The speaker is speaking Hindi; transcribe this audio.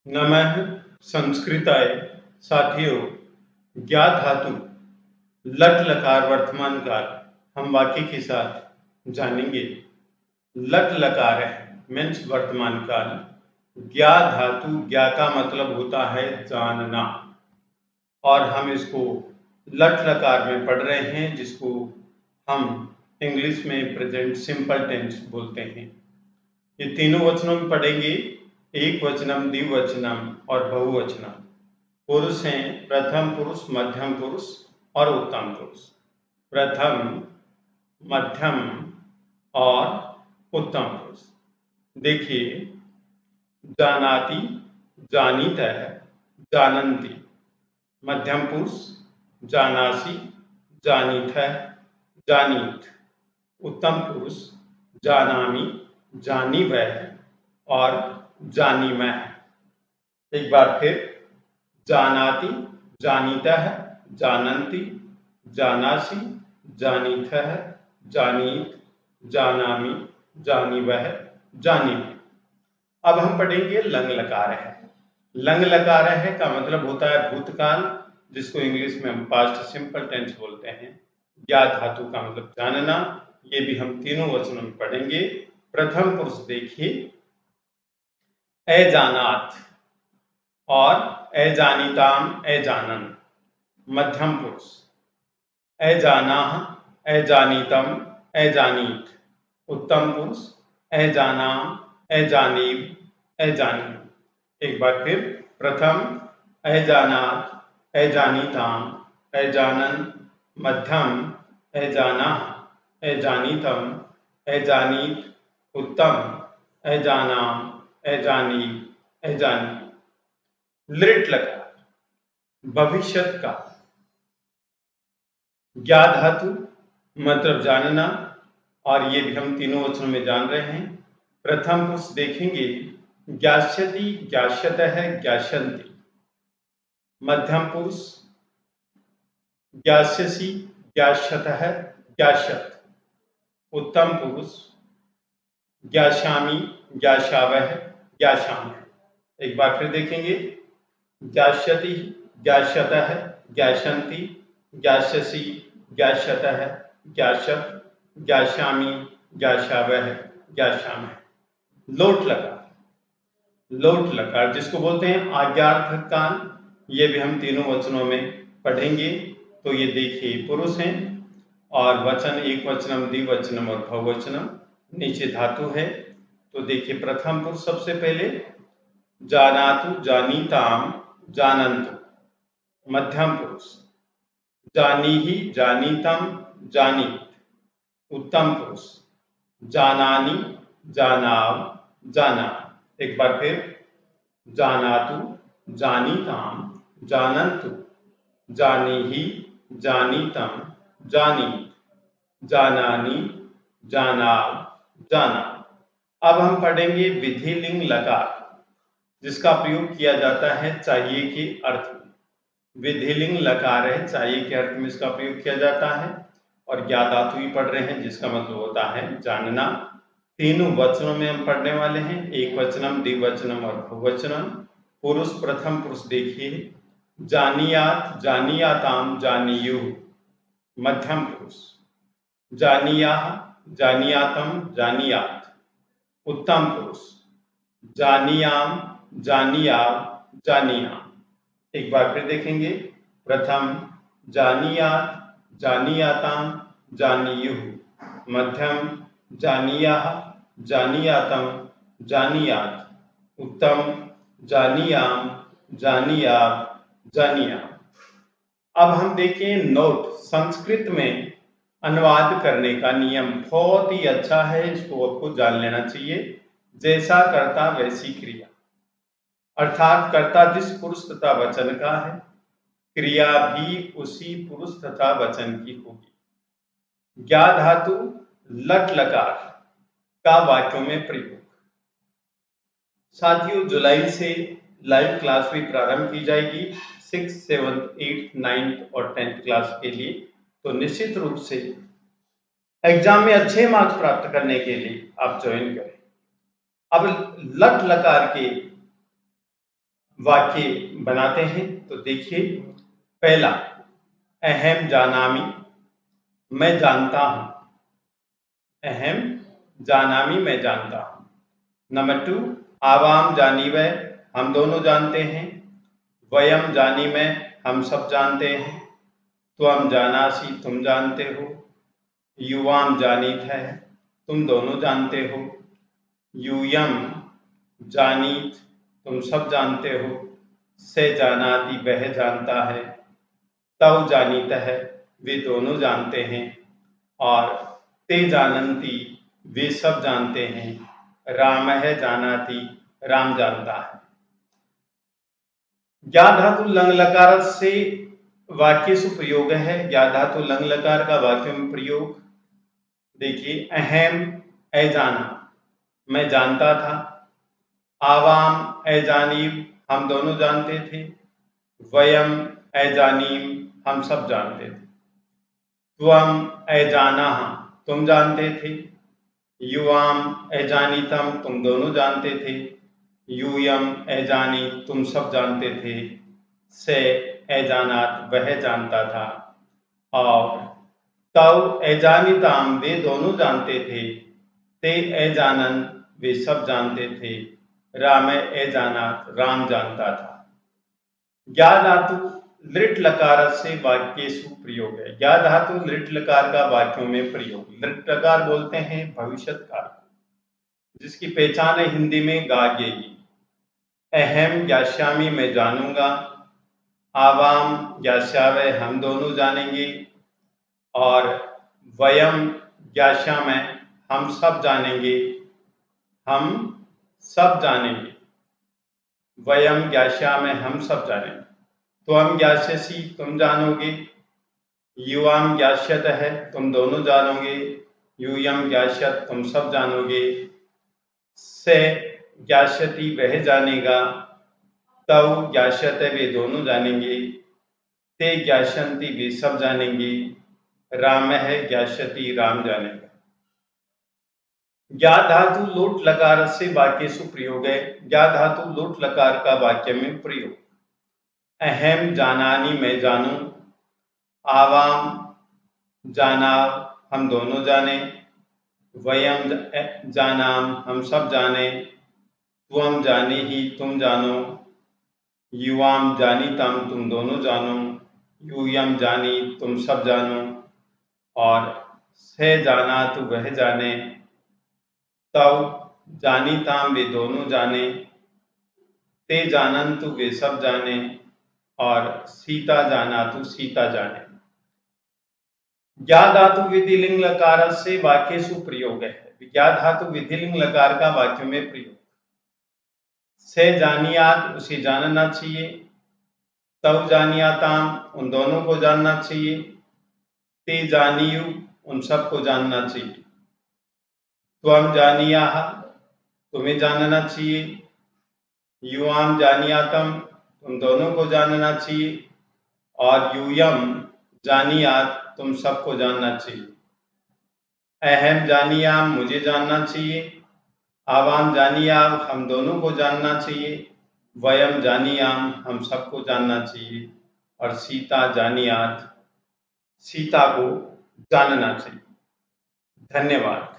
नमः संस्कृताय। साथियों, ज्ञा धातु लट लकार वर्तमान काल हम वाक्य के साथ जानेंगे। लट लकार है मीन्स वर्तमान काल। ज्ञा धातु, ज्ञा का मतलब होता है जानना, और हम इसको लट लकार में पढ़ रहे हैं, जिसको हम इंग्लिश में प्रेजेंट सिंपल टेंस बोलते हैं। ये तीनों वचनों में पढ़ेंगे, एक वचनम, द्विवचनम और बहुवचनम। पुरुष हैं प्रथम पुरुष, मध्यम पुरुष और उत्तम पुरुष। प्रथम, मध्यम और उत्तम पुरुष। देखिए, जानाति, जानीतः, जानन्ति। मध्यम पुरुष जानासि, जानीतः, जानीत। उत्तम पुरुष जानामि, जानीवः और जानीमः। एक बार फिर, जानाति, जानीतः, जानन्ति, जानासि, जानीतः, जानीत, जानामि, जानीवः, जानीमः। अब हम पढ़ेंगे लंग लकार है। लंग लकार है का मतलब होता है भूतकाल, जिसको इंग्लिश में हम पास्ट सिंपल टेंस बोलते हैं। ज्ञा धातु का मतलब जानना। ये भी हम तीनों वचनों में पढ़ेंगे। प्रथम पुरुष देखिए, अजानात और अजानिताम, अजानन। मध्यम पुरुष अजानाह, अजानितम, अजानीत। उत्तम पुरुष अजानाम, अजानीव, अजानी। एक बार फिर, प्रथम अजानात, अजानिताम, अजानन। मध्यम अजानाह, अजानितम, अजानीत। उत्तम अजानाम, अजानीव, अजानी। लृट लकार भविष्यत काल। ज्ञा धातु मतलब जानना, और ये भी हम तीनों वचनों में जान रहे हैं। प्रथम पुरुष देखेंगे, ज्ञास्यति, ज्ञास्यतः, ज्ञास्यन्ति। मध्यम पुरुष ज्ञास्यसि, ज्ञास्यतः, ज्ञास्यत्। उत्तम पुरुष ज्ञास्यामि, ज्ञास्यावः, ज्ञास्यामः। एक बार फिर देखेंगे, ज्ञास्यति, ज्ञास्यतः, ज्ञास्यन्ति, ज्ञास्यसि, ज्ञास्यतः, ज्ञास्यत्, ज्ञास्यामि, ज्ञास्यावः, ज्ञास्यामः। लोट लकार। लोट लकार जिसको बोलते हैं आज्ञार्थक काल, ये भी हम तीनों वचनों में पढ़ेंगे। तो ये देखिए, पुरुष हैं और वचन एक वचनम, द्विवचनम और बहुवचनम। नीचे धातु है। तो देखिए, प्रथम पुरुष सबसे पहले, जानातु, जानीताम, जानन्तु। मध्यम पुरुष जानीहि, जानीतम, जानीत। उत्तम पुरुष जानानि, जानाव, जाना। एक बार फिर, जानातु, जानीताम, जानन्तु, जानीहि, जानीतम, जानीत, जानानि, जानाव, जाना। अब हम पढ़ेंगे विधिलिंग लकार, जिसका प्रयोग किया जाता है चाहिए के अर्थ में। विधिलिंग लकार है, चाहिए के अर्थ में इसका प्रयोग किया जाता है। और ज्ञा धातु भी पढ़ रहे हैं, जिसका मतलब होता है जानना। तीनों वचनों में हम पढ़ने वाले हैं, एक वचनम, द्विवचनम और बहुवचनम। पुरुष प्रथम पुरुष देखिए, जानियात, जानियाताम, जानियुः। मध्यम पुरुष जानियाह, जानियातम, जानियात। उत्तम पुरुष जानियाम, जानियाव, जानियाम। एक बार फिर देखेंगे, प्रथम जानियात, जानियाताम, जानियुः। मध्यम जानियाह, जानियातम, जानियात। उत्तम जानियाम, जानियाव, जानियाम। अब हम देखें नोट। संस्कृत में अनुवाद करने का नियम बहुत ही अच्छा है, इसको आपको जान लेना चाहिए। जैसा कर्ता वैसी क्रिया, अर्थात कर्ता जिस पुरुष तथा वचन का है, क्रिया भी उसी पुरुष तथा वचन की होगी। ज्ञा धातु लट लकार का वाक्यों में प्रयोग। साथियों, जुलाई से लाइव क्लास भी प्रारंभ की जाएगी 6th, 7th, 8th, 9th और 10th क्लास के लिए। तो निश्चित रूप से एग्जाम में अच्छे मार्क्स प्राप्त करने के लिए आप ज्वाइन करें। अब लट लकार के वाक्य बनाते हैं। तो देखिए, पहला, अहम जानामि, मैं जानता हूं। अहम जानामि, मैं जानता हूं। नंबर 2, आवाम जानीवै, हम दोनों जानते हैं। वयम जानीमै, हम सब जानते हैं। त्वम जानासि, तुम जानते हो। युवाम जानीत है, तुम दोनों जानते हो। यूयम जानीत, तुम सब जानते हो। से जानाति, वह जानता है। तव जानीत है, वे दोनों जानते हैं। और ते जानन्ति, वे सब जानते हैं। राम है जानाति, राम जानता है। ज्ञा धातु लंग लकार से वाक्य सुप्रयोग है। ज्ञा धातु लंग लकार का वाक्य में प्रयोग देखिए, अहम, ए जाना, मैं जानता था। आवाम, ए जानीब, हम दोनों जानते थे। वयम, ए जानीम, हम सब जानते थे। त्वम, ए जाना, तुम जानते थे। युवाम, ए जानीतम, तुम दोनों जानते थे। यूयम, ए जानी, तुम सब जानते थे। से, ए जानात, वह जानता था। और तव, ए जानीताम, वे दोनों जानते थे। ते, ए जानन, वे सब जानते थे। राम, ए जानात, राम जानता था। ज्ञा धातु लृट लकार से वाक्य सुप्रयोग है। ज्ञा धातु लृट लकार का वाक्यों में प्रयोग। लृट लकार बोलते हैं भविष्यत काल, जिसकी पहचान है हिंदी में गागेगी। अहम ज्ञास्यामि, मैं जानूंगा। आवाम ज्ञास्यावै, हम दोनों जानेंगे। और वयम ज्ञास्यामः, हम सब जानेंगे। हम सब जानेंगे। वयम ज्ञास्यामः, हम सब जानेंगे। त्वम ज्ञास्यसि, तुम जानोगे। युवाम ज्ञास्यतः, तुम दोनों जानोगे। यूयम ज्ञास्यत, तुम सब जानोगे। से ज्ञास्यति, वह जानेगा। तव ज्ञास्यत, वे दोनों जानेंगे। ते ज्ञास्यन्ति, वे सब जानेंगे। रामः ज्ञास्यति, राम जानेगा। ज्ञा धातु लोट लकार से वाक्य सुप्रयोग है। ज्ञा धातु लोट लकार का वाक्य में प्रयोग। अहम जानानि, मैं जानूं। आवाम जानाव, हम दोनों जाने। वयम जानाम, हम सब जाने। त्वम जानी ही, तुम जानो। युवाम जानीतम, तुम दोनों जानो। यूयम जानी, तुम सब जानो। और से जानातु, वह जाने। तव जानीताम, वे दोनों जाने। ते जानन्तु, वे सब जाने। और सीता जानातु, सीता जाने। ज्ञा धातु विधिलिंग लकार से वाक्य सुप्रयोग है। ज्ञा धातु विधिलिंग लकार का वाक्य में प्रयोग। से जानियात, उसे जानना चाहिए। तव जानियाताम, उन दोनों को जानना चाहिए। ते जानियु, उन सबको जानना चाहिए। त्वम जानियाह, तुम्हें जानना चाहिए। युवाम जानियातम, तुम दोनों को जानना चाहिए। और यूयम जानियात, तुम सबको जानना चाहिए। अहम जानियाम, मुझे जानना चाहिए। आवाम जानियाम, हम दोनों को जानना चाहिए। वयम जानियाम, हम सबको जानना चाहिए। और सीता जानियात, सीता को जानना चाहिए। धन्यवाद।